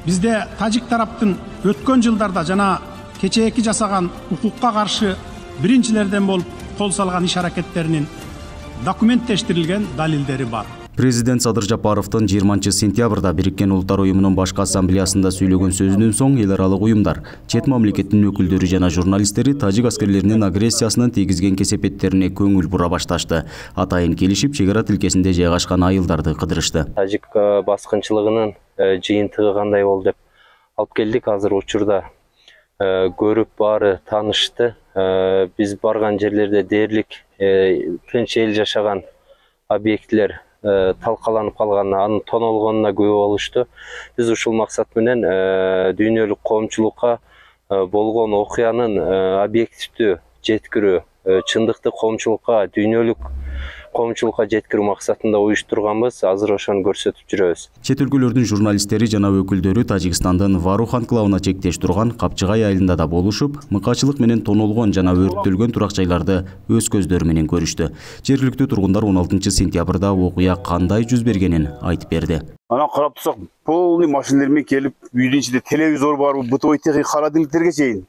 Бизде тажик тараптын өткөн жылдарда жана кечээки жасаган укукка каршы биринчилерден болуп кол салган иш аракеттеринин документтештирилген далилдери бар. Президент Садыр Жапаровдун 20 сентябрда Бириккен Улуттар уюмунун башкы ассамблеясында сүйлөгөн сөзүнөн соң эл аралык уюмдар, чет мамлекеттин өкүлдөрү жана журналисттери тажик аскерлеринин агрессиясынын тийгизген кесепеттерине көңүл бура башташты. Атайын келишип, чек ара тилкесинде жайгашкан айылдарды кыдырышты. Тажик баскынчылыгынын жыйынтыгы кандай болду деп алып келдик. Азыр учурда көрүп баары таанышты. Биз барган жерлерде дээрлик тынч эл жашаган объектлер талкаланып калган, анын тонолгонуна күбө болушту. Биз ушул максат менен дүйнөлүк коомчулукка болгон окуянын объективдүү жеткирүү, чындыкты коомчулукка, дүйнөлүк коомчулукка жеткирүү максатында уюштурганбыз. Азыр ошону көрсөтүп жүрөбүз. Чет өлкөлөрдүн журналисттери жана өкүлдөрү Тажикстандын Варух анклавына чектеш турган Капчыгай айылында да болушуп, мыкаачылык менен тонолгон жана өрттөлгөн турак жайларды өз көздөрү менен көрүштү. Жергиликтүү тургундар 16 сентябрда окуя кандай жүз бергенин айтып берди. Ана карап турсак, полный машиналар менен келип, үйдүн ичинде телевизор бар, бытовой техника, холодильниктерге чейин.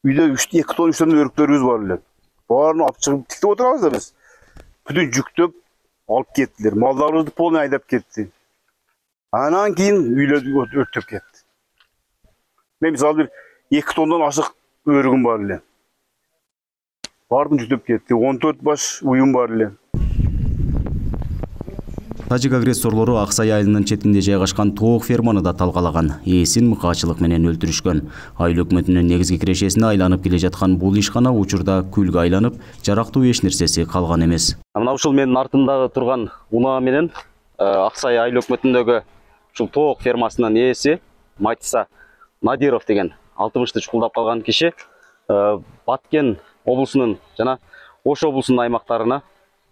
Үйдө 2 тонн өрттөрүбүз бар эле. Баарын алып чыгып тиктеп отурабыз да биз. Бүтүн жүктөп алып кеттилер. Малдарыбызды полный айдап кетти. Анан кийин үйлөрдү өрттөп кетти. Мен мисалы 2 тонндан ашык өрүгүм бар эле. Баарын жүктөп кетти. 14 баш уюм бар эле. Тажик агрессорлору Аксай айылынын четинде жайгашкан тоок ферманы да талкалаган. Ээсин мыкаачылык менен өлтүрүшкөн. Айыл өкмөтүнүн негизги кирешесине айланып келе жаткан бул ишкана учурда күлгө айланып, жарактуу эч нерсеси калган эмес. Мына ушул менин артымда турган унаа менен Аксай айыл өкмөтүндөгү ушул тоок фермасынын ээси Матиса Надиров деген 60-ты чукулдап калган киши Баткен облусунун жана Ош облусунун аймактарына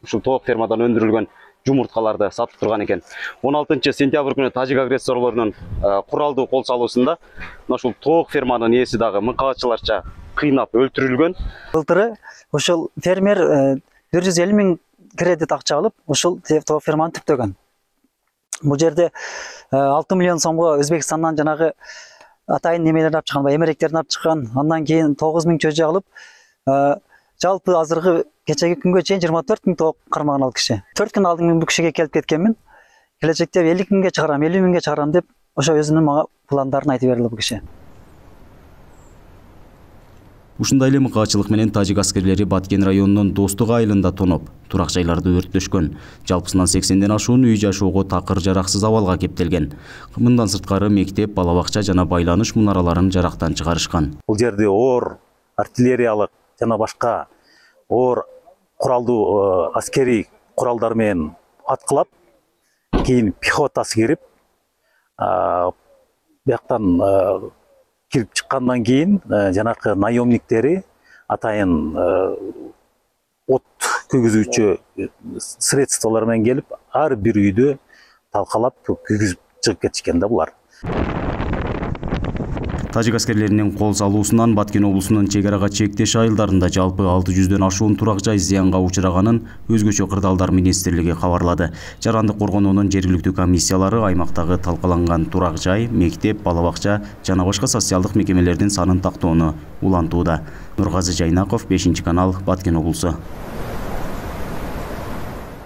ушул тоок фермадан өндүрүлгөн жумурткаларды сатып турган экен. 16 сентябрь күнү тажик агрессорлорунун куралдуу кол салуусунда ушул тоок ферманын ээси дагы мыкаачыларча кыйнап өлтүрүлгөн. Былтыры ушул фермер 150 000 кредит акча алып, ушул тоок ферманы түптөгөн. Бул жерде 6 миллион сомго Өзбекстандан жанагы атайын немелерди алып чыккан, эмеректерин алып чыккан. Андан кийин 9 000 чөжө алып, жалпы азыркы кечеги күнгө чейин 24 000 тоок кармаган ал киши. 4 күн алдын мен бул кишиге келип кеткенмин. Келечекте 50 000 чыгарам, 50 000 чыгарам деп ошо өзүнүн мага пландарын айтып берди бул киши. Ушундай эле мыкаачылык менен тажик аскерлери Баткен районунун Достук айылында тоноп, турак жайларды өрттөшкөн. Жалпысынан 80ден ашуун үй жашоого такыр жараксыз абалга кептелген. Мындан сырткары мектеп, бала бакча жана байланыш мунараларын жарактан чыгарышкан. Бул жерде оор артиллериялык жана башка оор куралдуу аскери куралдар менен аткылап, кийин пехотасы кирип, бияктан кирип чыккандан кийин жанакы наемниктери атайын от күйгүзүүчү средстволор менен келип, ар бир үйдү талкалап күйгүзүп чыгып кетишкен да булар. Тажик аскерлеринин кол салуусунан Баткен облусунун чек арага чектеш айылдарында жалпы 600дөн ашуун турак жай зыянга учураганын өзгөчө кырдаалдар министрлиги кабарлады. Жарандык коргоонуунун жергиликтүү комиссиялары аймактагы талкаланган турак жай, мектеп, бала бакча жана башка социалдык мекемелердин санын тактоону улантууда. Нургазы Жайнаков, 5 канал, Баткен облусу.